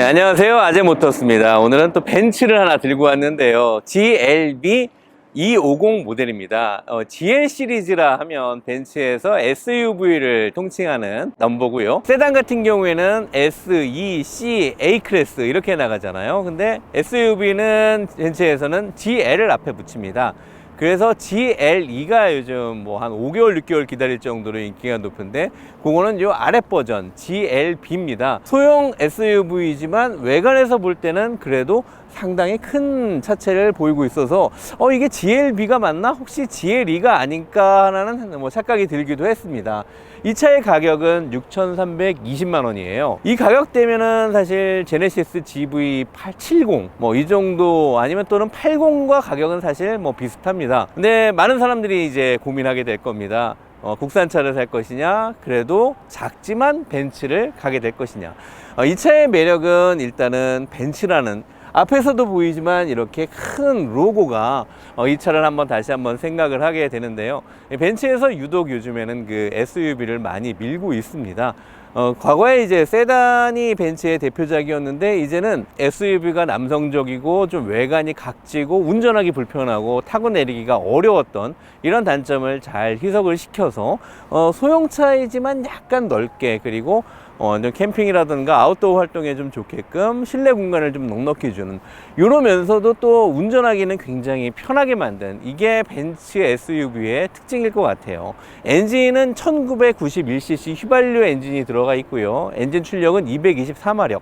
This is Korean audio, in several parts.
네, 안녕하세요. 아재모터스입니다. 오늘은 또 벤츠를 하나 들고 왔는데요. GLB 250 모델입니다. GL 시리즈라 하면 벤츠에서 SUV를 통칭하는 넘버고요. 세단 같은 경우에는 S, E, C, A 클래스 이렇게 나가잖아요. 근데 SUV는 벤츠에서는 GL을 앞에 붙입니다. 그래서 GLE가 요즘 뭐 한 5개월, 6개월 기다릴 정도로 인기가 높은데, 그거는 요 아래 버전 GLB입니다. 소형 SUV이지만 외관에서 볼 때는 그래도 상당히 큰 차체를 보이고 있어서 이게 GLB가 맞나? 혹시 GLE가 아닐까 하는 뭐 착각이 들기도 했습니다. 이 차의 가격은 6,320만 원이에요. 이 가격대면은 사실 제네시스 GV870 뭐 이 정도, 아니면 또는 80과 가격은 사실 뭐 비슷합니다. 근데 많은 사람들이 이제 고민하게 될 겁니다. 국산차를 살 것이냐, 그래도 작지만 벤츠를 가게 될 것이냐. 이 차의 매력은 일단은 벤츠라는, 앞에서도 보이지만 이렇게 큰 로고가 이 차를 다시 한번 생각을 하게 되는데요. 벤츠에서 유독 요즘에는 그 SUV를 많이 밀고 있습니다. 과거에 이제 세단이 벤츠의 대표작이었는데, 이제는 SUV가 남성적이고 좀 외관이 각지고 운전하기 불편하고 타고 내리기가 어려웠던 이런 단점을 잘 희석을 시켜서 소형차이지만 약간 넓게, 그리고 좀 캠핑이라든가 아웃도어 활동에 좀 좋게끔 실내 공간을 좀 넉넉히 주는, 이러면서도 또 운전하기는 굉장히 편하게 만든, 이게 벤츠 SUV의 특징일 것 같아요. 엔진은 1991cc 휘발유 엔진이 들어가 있고요. 엔진 출력은 224마력.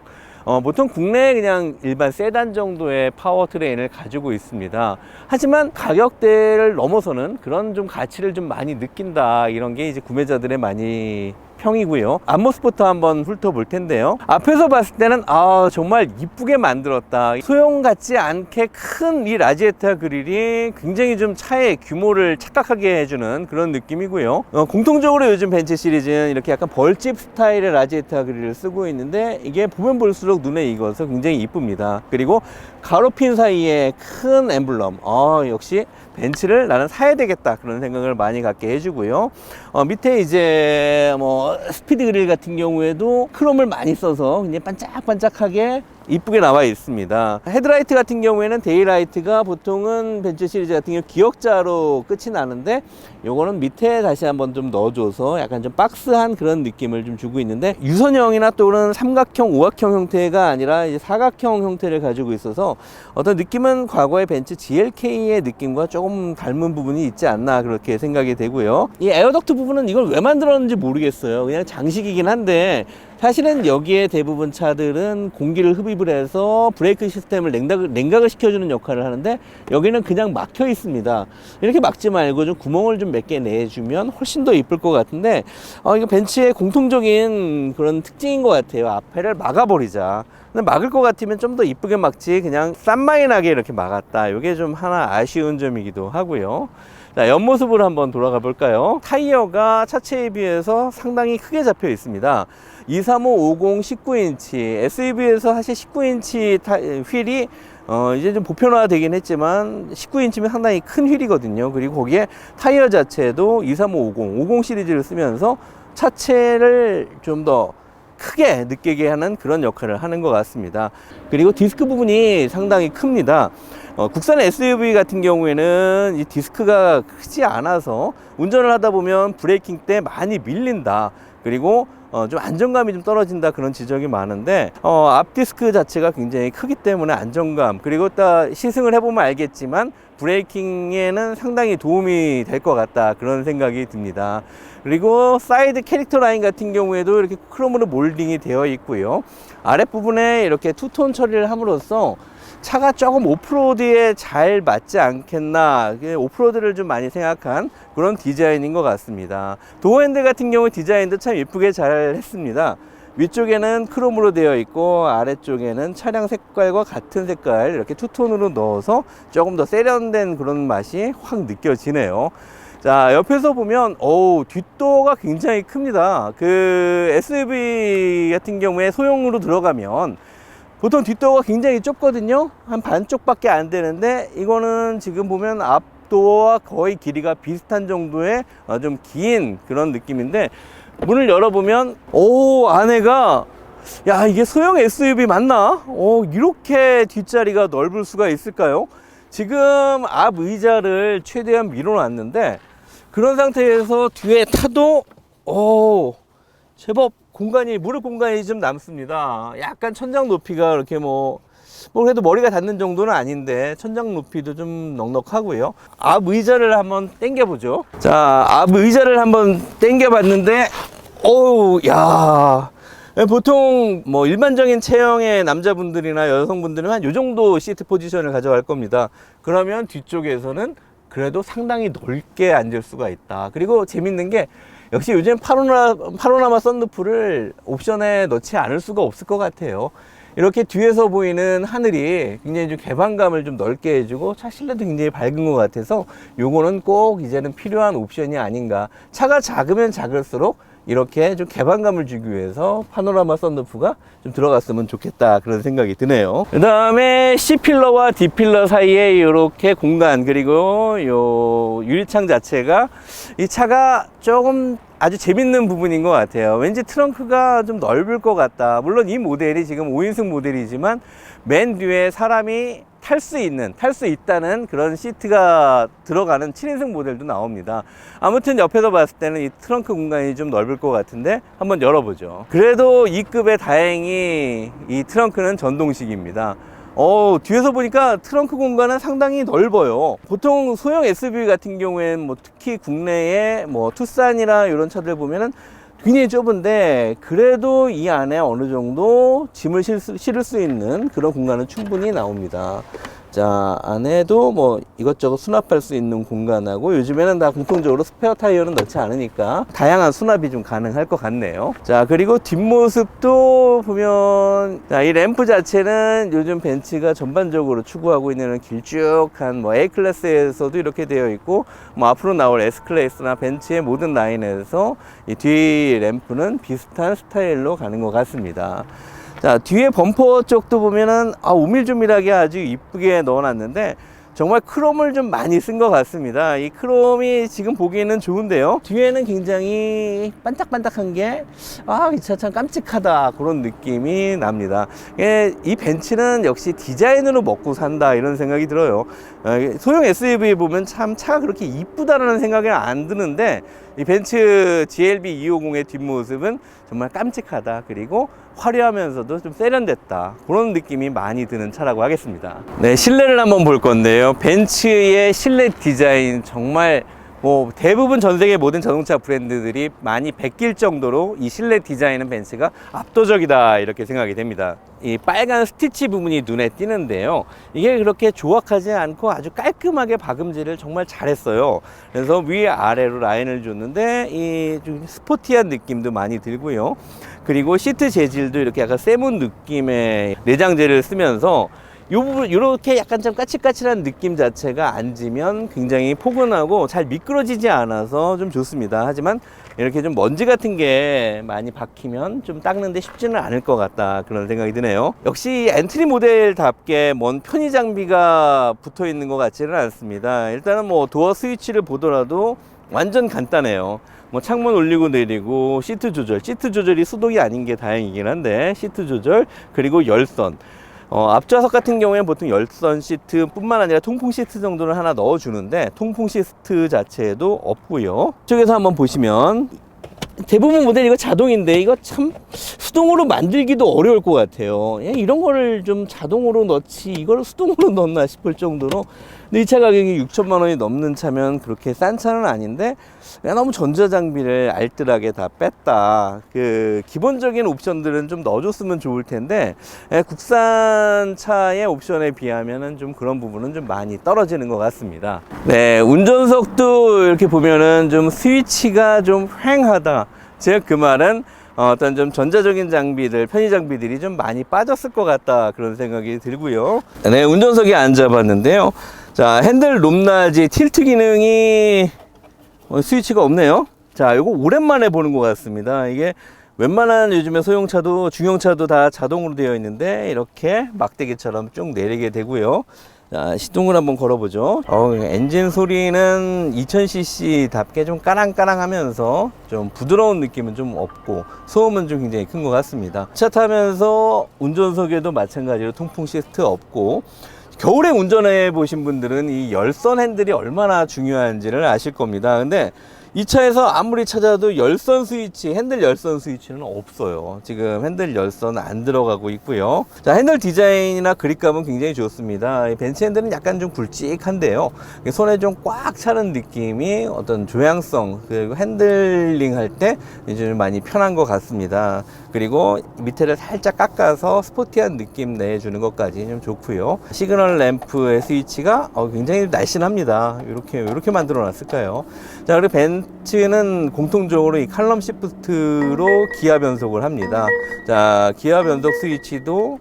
보통 국내에 그냥 일반 세단 정도의 파워트레인을 가지고 있습니다. 하지만 가격대를 넘어서는 그런 좀 가치를 좀 많이 느낀다, 이런 게 이제 구매자들의 많이 평이고요. 앞모습부터 한번 훑어볼 텐데요. 앞에서 봤을 때는 정말 이쁘게 만들었다, 소형 같지 않게 큰 이 라지에타 그릴이 굉장히 좀 차의 규모를 착각하게 해주는 그런 느낌이고요. 공통적으로 요즘 벤츠 시리즈는 이렇게 약간 벌집 스타일의 라지에타 그릴을 쓰고 있는데, 이게 보면 볼수록 눈에 익어서 굉장히 이쁩니다. 그리고 가로핀 사이에 큰 엠블럼, 역시 벤츠를 나는 사야 되겠다, 그런 생각을 많이 갖게 해주고요. 밑에 이제 뭐 스피드 그릴 같은 경우에도 크롬을 많이 써서 그냥 반짝반짝하게 이쁘게 나와 있습니다. 헤드라이트 같은 경우에는 데이라이트가 보통은 벤츠 시리즈 같은 경우 기역자로 끝이 나는데, 요거는 밑에 다시 한번 좀 넣어줘서 약간 좀 박스한 그런 느낌을 좀 주고 있는데, 유선형이나 또는 삼각형, 오각형 형태가 아니라 이제 사각형 형태를 가지고 있어서 어떤 느낌은 과거의 벤츠 GLK의 느낌과 조금 닮은 부분이 있지 않나, 그렇게 생각이 되고요. 이 에어덕트 부분은 이걸 왜 만들었는지 모르겠어요. 그냥 장식이긴 한데, 사실은 여기에 대부분 차들은 공기를 흡입을 해서 브레이크 시스템을 냉각을 시켜주는 역할을 하는데, 여기는 그냥 막혀 있습니다. 이렇게 막지 말고 좀 구멍을 좀 몇 개 내주면 훨씬 더 이쁠 것 같은데, 이거 벤츠의 공통적인 그런 특징인 것 같아요. 앞에를 막아버리자. 근데 막을 것 같으면 좀 더 이쁘게 막지, 그냥 싼마이 나게 이렇게 막았다, 이게 좀 하나 아쉬운 점이기도 하고요. 자, 옆모습으로 한번 돌아가 볼까요? 타이어가 차체에 비해서 상당히 크게 잡혀 있습니다. 23550 19인치, SUV에서 사실 19인치 휠이 이제 좀 보편화 되긴 했지만 19인치면 상당히 큰 휠이거든요. 그리고 거기에 타이어 자체도 23550, 50 시리즈를 쓰면서 차체를 좀 더 크게 느끼게 하는 그런 역할을 하는 것 같습니다. 그리고 디스크 부분이 상당히 큽니다. 국산 SUV 같은 경우에는 이 디스크가 크지 않아서 운전을 하다 보면 브레이킹 때 많이 밀린다, 그리고 좀 안정감이 좀 떨어진다, 그런 지적이 많은데, 앞 디스크 자체가 굉장히 크기 때문에 안정감, 그리고 또 시승을 해보면 알겠지만 브레이킹에는 상당히 도움이 될 것 같다, 그런 생각이 듭니다. 그리고 사이드 캐릭터 라인 같은 경우에도 이렇게 크롬으로 몰딩이 되어 있고요. 아랫부분에 이렇게 투톤 처리를 함으로써 차가 조금 오프로드에 잘 맞지 않겠나, 오프로드를 좀 많이 생각한 그런 디자인인 것 같습니다. 도어 핸들 같은 경우 디자인도 참 예쁘게 잘 했습니다. 위쪽에는 크롬으로 되어 있고, 아래쪽에는 차량 색깔과 같은 색깔 이렇게 투톤으로 넣어서 조금 더 세련된 그런 맛이 확 느껴지네요. 자, 옆에서 보면 뒷도어가 굉장히 큽니다. 그 SUV 같은 경우에 소형으로 들어가면 보통 뒷도어가 굉장히 좁거든요. 한 반쪽밖에 안 되는데, 이거는 지금 보면 앞도어와 거의 길이가 비슷한 정도의 좀 긴 그런 느낌인데, 문을 열어보면 안에가 야, 이게 소형 SUV 맞나? 이렇게 뒷자리가 넓을 수가 있을까요? 지금 앞 의자를 최대한 밀어놨는데 그런 상태에서 뒤에 타도 제법 공간이, 무릎 공간이 좀 남습니다. 약간 천장 높이가 이렇게 뭐 그래도 머리가 닿는 정도는 아닌데 천장 높이도 좀 넉넉하고요. 앞 의자를 한번 당겨 보죠. 자, 앞 의자를 한번 당겨 봤는데 야, 보통 뭐 일반적인 체형의 남자분들이나 여성분들은 한 요 정도 시트 포지션을 가져갈 겁니다. 그러면 뒤쪽에서는 그래도 상당히 넓게 앉을 수가 있다. 그리고 재밌는 게 역시 요즘 파노라마 썬루프를 옵션에 넣지 않을 수가 없을 것 같아요. 이렇게 뒤에서 보이는 하늘이 굉장히 좀 개방감을 좀 넓게 해주고 차 실내도 굉장히 밝은 것 같아서 요거는 꼭 이제는 필요한 옵션이 아닌가. 차가 작으면 작을수록 이렇게 좀 개방감을 주기 위해서 파노라마 썬루프가 좀 들어갔으면 좋겠다, 그런 생각이 드네요. 그 다음에 C필러와 D필러 사이에 이렇게 공간, 그리고 요 유리창 자체가 이 차가 조금 아주 재밌는 부분인 것 같아요. 왠지 트렁크가 좀 넓을 것 같다. 물론 이 모델이 지금 5인승 모델이지만 맨 뒤에 사람이 탈 수 있다는 그런 시트가 들어가는 7인승 모델도 나옵니다. 아무튼 옆에서 봤을 때는 이 트렁크 공간이 좀 넓을 것 같은데 한번 열어보죠. 그래도 2급에 다행히 이 트렁크는 전동식입니다. 뒤에서 보니까 트렁크 공간은 상당히 넓어요. 보통 소형 SUV 같은 경우에는 뭐 특히 국내에 뭐 투싼이나 이런 차들 보면은 굉장히 좁은데 그래도 이 안에 어느 정도 짐을 실을 수 있는 그런 공간은 충분히 나옵니다. 자, 안에도 뭐 이것저것 수납할 수 있는 공간하고, 요즘에는 다 공통적으로 스페어 타이어는 넣지 않으니까 다양한 수납이 좀 가능할 것 같네요. 자, 그리고 뒷모습도 보면, 자, 이 램프 자체는 요즘 벤츠가 전반적으로 추구하고 있는 길쭉한 뭐 A클래스에서도 이렇게 되어 있고, 뭐 앞으로 나올 S클래스나 벤츠의 모든 라인에서 이 뒤 램프는 비슷한 스타일로 가는 것 같습니다. 자, 뒤에 범퍼 쪽도 보면은 오밀조밀하게 아주 이쁘게 넣어놨는데 정말 크롬을 좀 많이 쓴 것 같습니다. 이 크롬이 지금 보기에는 좋은데요, 뒤에는 굉장히 반짝반짝한 게 이 차 참 깜찍하다, 그런 느낌이 납니다. 이 벤츠는 역시 디자인으로 먹고 산다, 이런 생각이 들어요. 소형 SUV 보면 참 차가 그렇게 이쁘다라는 생각이 안 드는데 이 벤츠 GLB 250의 뒷모습은 정말 깜찍하다, 그리고 화려하면서도 좀 세련됐다, 그런 느낌이 많이 드는 차라고 하겠습니다. 네, 실내를 한번 볼 건데요. 벤츠의 실내 디자인 정말 뭐 대부분 전 세계 모든 자동차 브랜드들이 많이 베낄 정도로 이 실내 디자인은 벤츠가 압도적이다, 이렇게 생각이 됩니다. 이 빨간 스티치 부분이 눈에 띄는데요, 이게 그렇게 조악하지 않고 아주 깔끔하게 박음질을 정말 잘했어요. 그래서 위아래로 라인을 줬는데 이 좀 스포티한 느낌도 많이 들고요. 그리고 시트 재질도 이렇게 약간 세문 느낌의 내장재를 쓰면서 이 부분 이렇게 약간 좀 까칠까칠한 느낌 자체가 앉으면 굉장히 포근하고 잘 미끄러지지 않아서 좀 좋습니다. 하지만 이렇게 좀 먼지 같은 게 많이 박히면 좀 닦는데 쉽지는 않을 것 같다, 그런 생각이 드네요. 역시 엔트리 모델답게 뭔 편의 장비가 붙어 있는 것 같지는 않습니다. 일단은 뭐 도어 스위치를 보더라도 완전 간단해요. 뭐 창문 올리고 내리고, 시트 조절이 수동이 아닌 게 다행이긴 한데 시트 조절, 그리고 열선. 앞좌석 같은 경우에는 보통 열선 시트 뿐만 아니라 통풍 시트 정도는 하나 넣어주는데 통풍 시트 자체도 없고요. 이쪽에서 한번 보시면 대부분 모델 이거 자동인데 이거 참 수동으로 만들기도 어려울 것 같아요. 이런 거를 좀 자동으로 넣지 이걸 수동으로 넣나 싶을 정도로. 근데 이 차 가격이 6천만 원이 넘는 차면 그렇게 싼 차는 아닌데 너무 전자장비를 알뜰하게 다 뺐다. 그 기본적인 옵션들은 좀 넣어줬으면 좋을 텐데 국산 차의 옵션에 비하면은 좀 그런 부분은 좀 많이 떨어지는 것 같습니다. 네, 운전석도 이렇게 보면은 좀 스위치가 좀 휑하다. 즉 그 말은 어떤 좀 전자적인 장비들, 편의 장비들이 좀 많이 빠졌을 것 같다, 그런 생각이 들고요. 네, 운전석에 앉아봤는데요. 자, 핸들 높낮이 틸트 기능이 스위치가 없네요. 자, 이거 오랜만에 보는 것 같습니다. 이게 웬만한 요즘에 소형차도 중형차도 다 자동으로 되어 있는데 이렇게 막대기처럼 쭉 내리게 되고요. 자, 시동을 한번 걸어보죠. 엔진 소리는 2000cc답게 좀 까랑까랑하면서 좀 부드러운 느낌은 좀 없고 소음은 좀 굉장히 큰 것 같습니다. 차 타면서 운전석에도 마찬가지로 통풍 시트 없고, 겨울에 운전해 보신 분들은 이 열선 핸들이 얼마나 중요한지를 아실 겁니다. 근데 이 차에서 아무리 찾아도 열선 스위치, 핸들 열선 스위치는 없어요. 지금 핸들 열선 안 들어가고 있고요. 자, 핸들 디자인이나 그립감은 굉장히 좋습니다. 이 벤츠 핸들은 약간 좀 굵직한데요. 손에 좀 꽉 차는 느낌이 어떤 조향성, 그리고 핸들링 할 때 이제 많이 편한 것 같습니다. 그리고 밑에를 살짝 깎아서 스포티한 느낌 내주는 것까지 좀 좋고요. 시그널 램프의 스위치가 굉장히 날씬합니다. 이렇게 만들어 놨을까요? 자, 그리고 벤츠는 공통적으로 이 칼럼 시프트로 기아 변속을 합니다. 자, 기아 변속 스위치도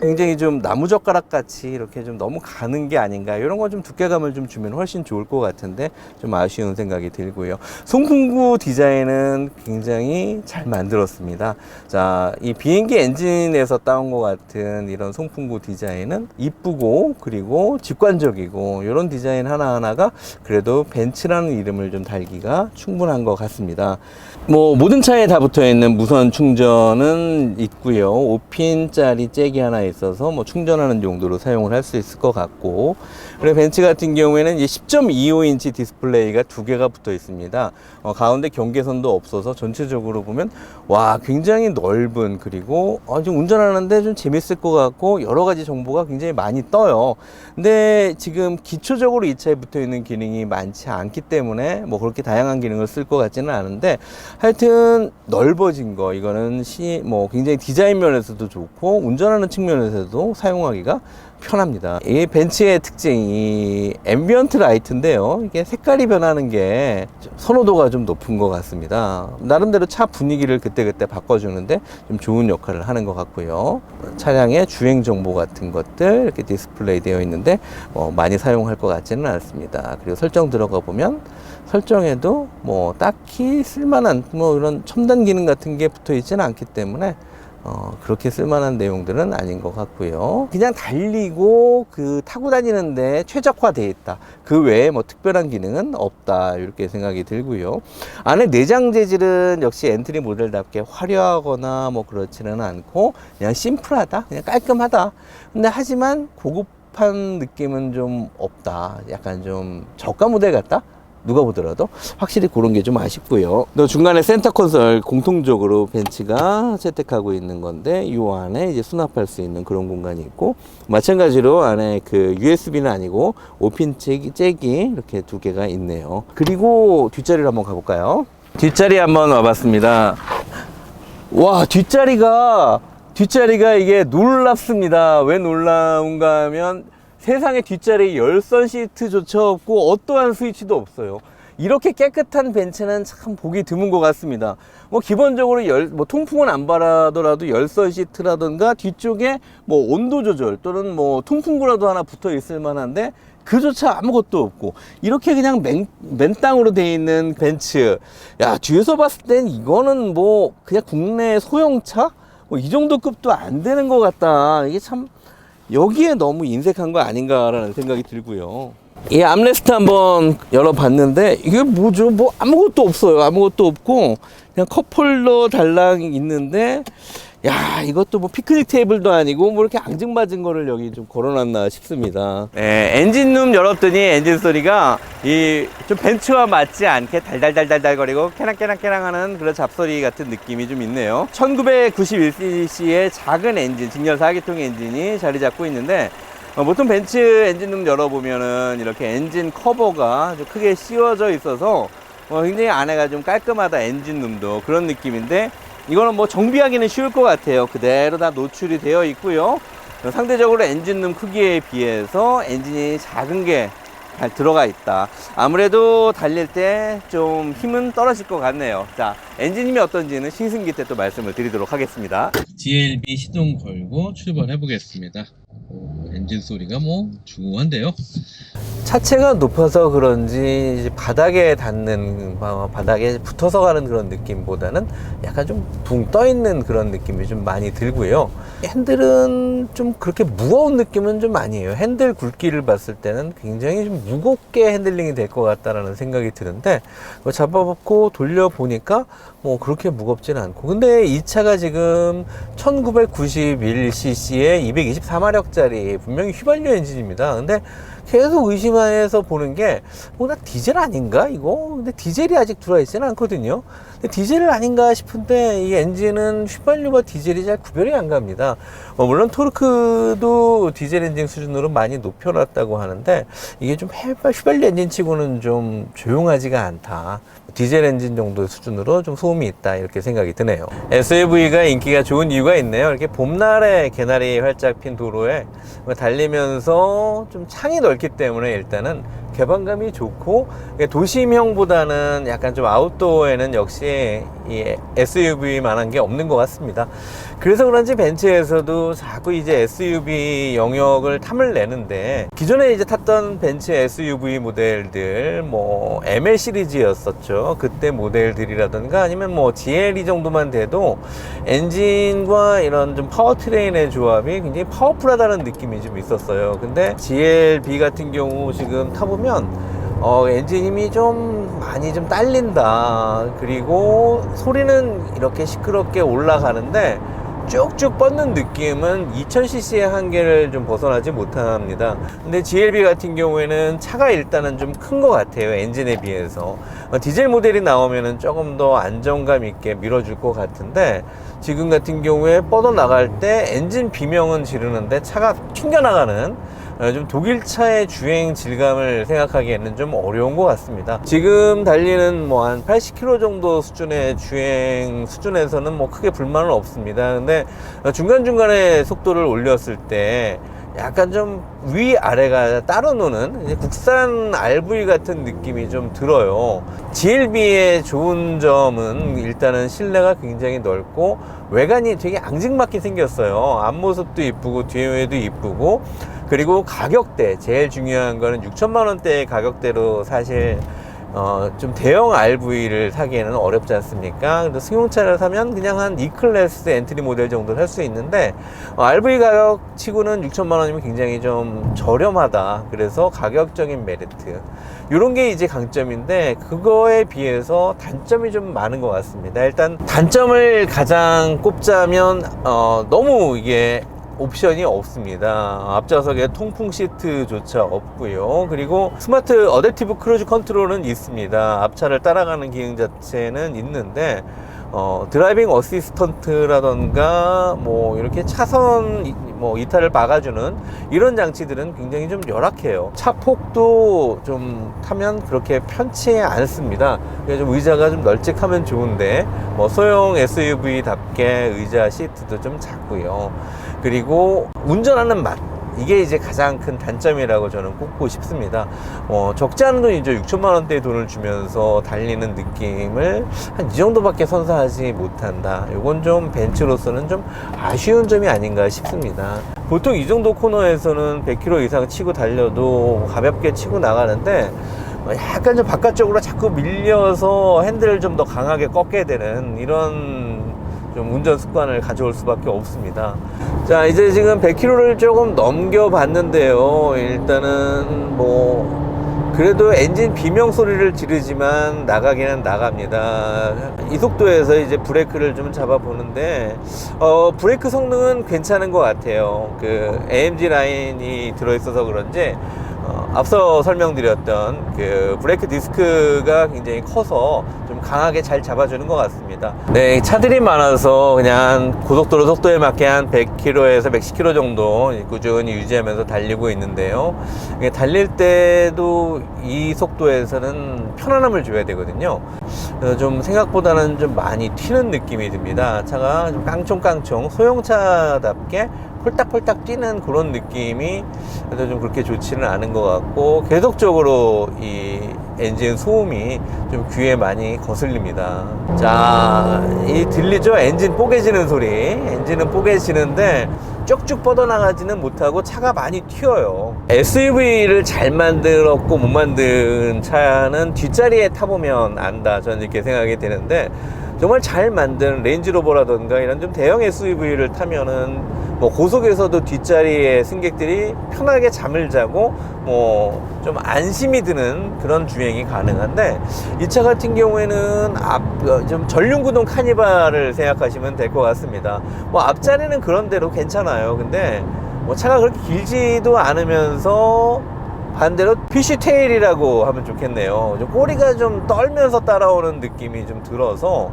굉장히 좀 나무젓가락 같이 이렇게 좀 너무 가는 게 아닌가, 이런 거 좀 두께감을 좀 주면 훨씬 좋을 것 같은데 좀 아쉬운 생각이 들고요. 송풍구 디자인은 굉장히 잘 만들었습니다. 자, 이 비행기 엔진에서 따온 것 같은 이런 송풍구 디자인은 이쁘고 그리고 직관적이고, 이런 디자인 하나하나가 그래도 벤츠라는 이름을 좀 달기가 충분한 것 같습니다. 뭐 모든 차에 다 붙어 있는 무선 충전은 있고요. 5핀짜리 잭이 하나 있어서 뭐 충전하는 용도로 사용을 할 수 있을 것 같고, 그리고 벤츠 같은 경우에는 이제 10.25인치 디스플레이가 두 개가 붙어 있습니다. 가운데 경계선도 없어서 전체적으로 보면 와, 굉장히 넓은, 그리고 좀 운전하는데 좀 재밌을 것 같고 여러 가지 정보가 굉장히 많이 떠요. 근데 지금 기초적으로 이 차에 붙어 있는 기능이 많지 않기 때문에 뭐 그렇게 다양한 기능을 쓸 것 같지는 않은데, 하여튼 넓어진 거, 이거는 뭐 굉장히 디자인 면에서도 좋고 운전하는 측면에서도 사용하기가 편합니다. 이 벤츠의 특징이 앰비언트 라이트인데요, 이게 색깔이 변하는 게 선호도가 좀 높은 것 같습니다. 나름대로 차 분위기를 그때그때 바꿔주는데 좀 좋은 역할을 하는 것 같고요. 차량의 주행 정보 같은 것들 이렇게 디스플레이 되어 있는데 많이 사용할 것 같지는 않습니다. 그리고 설정 들어가 보면 설정에도 뭐 딱히 쓸만한 뭐 이런 첨단 기능 같은 게 붙어 있지는 않기 때문에 그렇게 쓸만한 내용들은 아닌 것 같고요. 그냥 달리고 타고 다니는데 최적화되어 있다, 그 외에 뭐 특별한 기능은 없다, 이렇게 생각이 들고요. 안에 내장 재질은 역시 엔트리 모델답게 화려하거나 뭐 그렇지는 않고 그냥 심플하다, 그냥 깔끔하다. 근데 하지만 고급한 느낌은 좀 없다, 약간 좀 저가 모델 같다, 누가 보더라도. 확실히 그런 게 좀 아쉽고요. 또 중간에 센터 콘솔 공통적으로 벤츠가 채택하고 있는 건데, 이 안에 이제 수납할 수 있는 그런 공간이 있고, 마찬가지로 안에 USB는 아니고 5핀 잭이 이렇게 두 개가 있네요. 그리고 뒷자리를 한번 가볼까요? 뒷자리 한번 와봤습니다. 와, 뒷자리가 이게 놀랍습니다. 왜 놀라운가 하면 세상에 뒷자리에 열선 시트조차 없고 어떠한 스위치도 없어요. 이렇게 깨끗한 벤츠는 참 보기 드문 것 같습니다. 뭐 기본적으로 뭐 통풍은 안 바라더라도 열선 시트라든가 뒤쪽에 뭐 온도 조절 또는 뭐 통풍구라도 하나 붙어 있을 만한데 그조차 아무것도 없고, 이렇게 그냥 맨땅으로 돼 있는 벤츠. 야, 뒤에서 봤을 땐 이거는 뭐 그냥 국내 소형차? 뭐 이 정도 급도 안 되는 것 같다. 이게 참 여기에 너무 인색한 거 아닌가라는 생각이 들고요. 이 암레스트 한번 열어봤는데 이게 뭐죠? 뭐 아무것도 없어요. 아무것도 없고 그냥 컵홀더 달랑 있는데, 야, 이것도 뭐 피크닉 테이블도 아니고 뭐 이렇게 앙증맞은 거를 여기 좀 걸어놨나 싶습니다. 네, 엔진룸 열었더니 엔진 소리가 좀 벤츠와 맞지 않게 달달달달달거리고 깨랑깨랑깨랑 하는 그런 잡소리 같은 느낌이 좀 있네요. 1991cc의 작은 엔진, 직렬 4기통 엔진이 자리 잡고 있는데, 보통 벤츠 엔진룸 열어보면은 이렇게 엔진 커버가 좀 크게 씌워져 있어서 굉장히 안에가 좀 깔끔하다, 엔진룸도 그런 느낌인데, 이거는 뭐 정비하기는 쉬울 것 같아요. 그대로 다 노출이 되어 있고요. 상대적으로 엔진룸 크기에 비해서 엔진이 작은 게 잘 들어가 있다. 아무래도 달릴 때 좀 힘은 떨어질 것 같네요. 자, 엔진 힘이 어떤지는 시승기 때 또 말씀을 드리도록 하겠습니다. GLB 시동 걸고 출발해 보겠습니다. 엔진 소리가 뭐 중후한데요. 차체가 높아서 그런지 바닥에 닿는, 바닥에 붙어서 가는 그런 느낌보다는 약간 좀 붕 떠 있는 그런 느낌이 좀 많이 들고요. 핸들은 좀 그렇게 무거운 느낌은 좀 아니에요. 핸들 굵기를 봤을 때는 굉장히 좀 무겁게 핸들링이 될 것 같다라는 생각이 드는데, 잡아보고 돌려보니까 뭐 그렇게 무겁지는 않고. 근데 이 차가 지금 1991cc에 224마력짜리 분명히 휘발유 엔진입니다. 근데 계속 의심해서 보는 게, 나 디젤 아닌가 이거? 근데 디젤이 아직 들어와 있지는 않거든요. 근데 디젤 아닌가 싶은데 이 엔진은 휘발유와 디젤이 잘 구별이 안 갑니다. 물론 토르크도 디젤 엔진 수준으로 많이 높여놨다고 하는데, 이게 좀 휘발유 엔진 치고는 좀 조용하지가 않다. 디젤 엔진 정도 수준으로 좀 소음이 있다, 이렇게 생각이 드네요. SUV가 인기가 좋은 이유가 있네요. 이렇게 봄날에 개나리 활짝 핀 도로에 달리면서 좀 창이 넓기 때문에 일단은 개방감이 좋고, 도심형보다는 약간 좀 아웃도어에는 역시 이 SUV만한 게 없는 것 같습니다. 그래서 그런지 벤츠에서도 자꾸 이제 SUV 영역을 탐을 내는데, 기존에 이제 탔던 벤츠 SUV 모델들, 뭐 ML 시리즈였었죠. 그때 모델들이라든가 아니면 뭐 GLE 정도만 돼도 엔진과 이런 좀 파워트레인의 조합이 굉장히 파워풀하다는 느낌이 좀 있었어요. 근데 GLB 같은 경우 지금 타보면 엔진 힘이 좀 많이 좀 딸린다. 그리고 소리는 이렇게 시끄럽게 올라가는데 쭉쭉 뻗는 느낌은 2000cc의 한계를 좀 벗어나지 못합니다. 근데 GLB 같은 경우에는 차가 일단은 좀 큰 것 같아요, 엔진에 비해서. 디젤 모델이 나오면은 조금 더 안정감 있게 밀어줄 것 같은데, 지금 같은 경우에 뻗어 나갈 때 엔진 비명은 지르는데 차가 튕겨나가는, 좀 독일차의 주행 질감을 생각하기에는 좀 어려운 것 같습니다. 지금 달리는 뭐 한 80km 정도 수준의 주행 수준에서는 뭐 크게 불만은 없습니다. 근데 중간중간에 속도를 올렸을 때 약간 좀 위아래가 따로 노는 이제 국산 RV 같은 느낌이 좀 들어요. GLB의 좋은 점은 일단은 실내가 굉장히 넓고 외관이 되게 앙증맞게 생겼어요. 앞모습도 이쁘고 뒤에도 이쁘고, 그리고 가격대, 제일 중요한 거는 6천만 원대의 가격대로 사실 좀 대형 RV를 사기에는 어렵지 않습니까? 근데 승용차를 사면 그냥 한 E클래스 엔트리 모델 정도 살 수 있는데, RV 가격 치고는 6천만 원이면 굉장히 좀 저렴하다. 그래서 가격적인 메리트, 이런 게 이제 강점인데, 그거에 비해서 단점이 좀 많은 것 같습니다. 일단 단점을 가장 꼽자면 너무 이게 옵션이 없습니다. 앞좌석에 통풍 시트조차 없고요. 그리고 스마트 어댑티브 크루즈 컨트롤은 있습니다. 앞차를 따라가는 기능 자체는 있는데, 드라이빙 어시스턴트라던가 뭐 이렇게 차선 뭐 이탈을 막아주는 이런 장치들은 굉장히 좀 열악해요. 차 폭도 좀 타면 그렇게 편치 않습니다. 그래서 좀 의자가 좀 널찍하면 좋은데, 뭐 소형 SUV답게 의자 시트도 좀 작고요. 그리고 운전하는 맛, 이게 이제 가장 큰 단점이라고 저는 꼽고 싶습니다. 적지 않은 돈, 이제 6천만 원대의 돈을 주면서 달리는 느낌을 한 이 정도밖에 선사하지 못한다. 이건 좀 벤츠로서는 좀 아쉬운 점이 아닌가 싶습니다. 보통 이 정도 코너에서는 100km 이상 치고 달려도 가볍게 치고 나가는데, 약간 좀 바깥쪽으로 자꾸 밀려서 핸들을 좀 더 강하게 꺾게 되는 이런 좀 운전 습관을 가져올 수밖에 없습니다. 자, 이제 지금 100km를 조금 넘겨봤는데요. 일단은 뭐 그래도 엔진 비명 소리를 지르지만 나가기는 나갑니다. 이 속도에서 이제 브레이크를 좀 잡아보는데, 브레이크 성능은 괜찮은 것 같아요. 그 AMG 라인이 들어있어서 그런지 앞서 설명드렸던 그 브레이크 디스크가 굉장히 커서 좀 강하게 잘 잡아주는 것 같습니다. 네, 차들이 많아서 그냥 고속도로 속도에 맞게 한 100km에서 110km 정도 꾸준히 유지하면서 달리고 있는데요. 달릴 때도 이 속도에서는 편안함을 줘야 되거든요. 그래서 좀 생각보다는 좀 많이 튀는 느낌이 듭니다. 차가 좀 깡총깡총 소형차답게 폴딱폴딱 뛰는 그런 느낌이 그래도 좀 그렇게 좋지는 않은 것 같고, 계속적으로 이 엔진 소음이 좀 귀에 많이 거슬립니다. 자, 이 들리죠? 엔진 뽀개지는 소리. 엔진은 뽀개지는데 쭉쭉 뻗어나가지는 못하고 차가 많이 튀어요. SUV를 잘 만들었고 못 만든 차는 뒷자리에 타보면 안다, 저는 이렇게 생각이 되는데, 정말 잘 만든 레인지로버라던가 이런 좀 대형 SUV를 타면은 뭐 고속에서도 뒷자리에 승객들이 편하게 잠을 자고 뭐 좀 안심이 드는 그런 주행이 가능한데, 이 차 같은 경우에는 좀 전륜구동 카니발을 생각하시면 될 것 같습니다. 뭐 앞자리는 그런대로 괜찮아요. 근데 뭐 차가 그렇게 길지도 않으면서 반대로 피쉬테일이라고 하면 좋겠네요. 좀 꼬리가 좀 떨면서 따라오는 느낌이 좀 들어서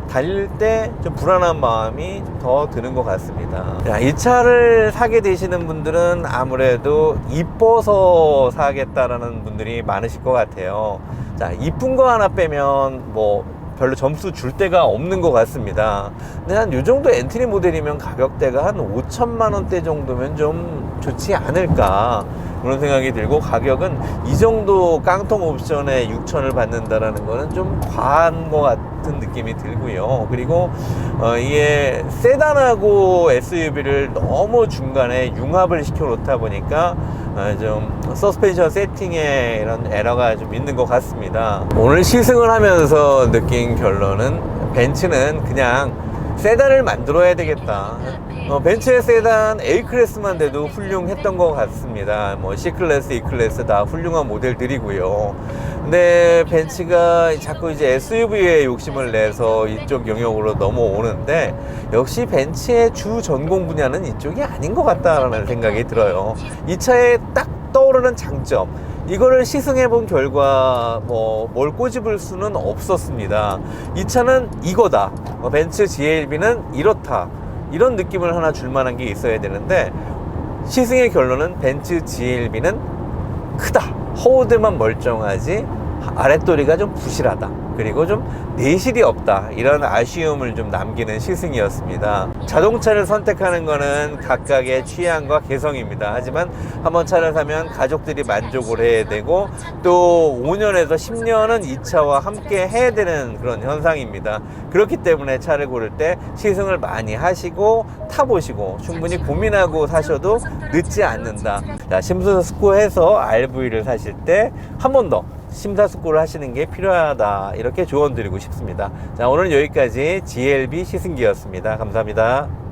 달릴 때 좀 불안한 마음이 좀 더 드는 것 같습니다. 자, 이 차를 사게 되시는 분들은 아무래도 이뻐서 사겠다라는 분들이 많으실 것 같아요. 자, 이쁜 거 하나 빼면 뭐 별로 점수 줄 데가 없는 것 같습니다. 근데 한 요 정도 엔트리 모델이면 가격대가 한 5천만 원대 정도면 좀 좋지 않을까, 그런 생각이 들고, 가격은 이 정도 깡통 옵션에 6천을 받는다라는 거는 좀 과한 것 같은 느낌이 들고요. 그리고 이게 세단하고 SUV를 너무 중간에 융합을 시켜 놓다 보니까 좀 서스펜션 세팅에 이런 에러가 좀 있는 것 같습니다. 오늘 시승을 하면서 느낀 결론은 벤츠는 그냥 세단을 만들어야 되겠다. 벤츠의 세단 A클래스만 돼도 훌륭했던 것 같습니다. 뭐 C클래스, E클래스 다 훌륭한 모델들이고요. 근데 벤츠가 자꾸 이제 SUV에 욕심을 내서 이쪽 영역으로 넘어오는데, 역시 벤츠의 주 전공 분야는 이쪽이 아닌 것 같다라는 생각이 들어요. 이 차에 딱 떠오르는 장점, 이거를 시승해 본 결과 뭘 꼬집을 수는 없었습니다. 이 차는 이거다, 벤츠 GLB는 이렇다, 이런 느낌을 하나 줄 만한 게 있어야 되는데, 시승의 결론은 벤츠 GLB는 크다, 허우드만 멀쩡하지 아랫도리가 좀 부실하다, 그리고 좀 내실이 없다, 이런 아쉬움을 좀 남기는 시승이었습니다. 자동차를 선택하는 거는 각각의 취향과 개성입니다. 하지만 한번 차를 사면 가족들이 만족을 해야 되고, 또 5년에서 10년은 이 차와 함께 해야 되는 그런 현상입니다. 그렇기 때문에 차를 고를 때 시승을 많이 하시고 타보시고 충분히 고민하고 사셔도 늦지 않는다. 자, 심사숙고해서 RV를 사실 때 한 번 더 심사숙고를 하시는 게 필요하다, 이렇게 조언 드리고 싶습니다. 자, 오늘은 여기까지 GLB 시승기였습니다. 감사합니다.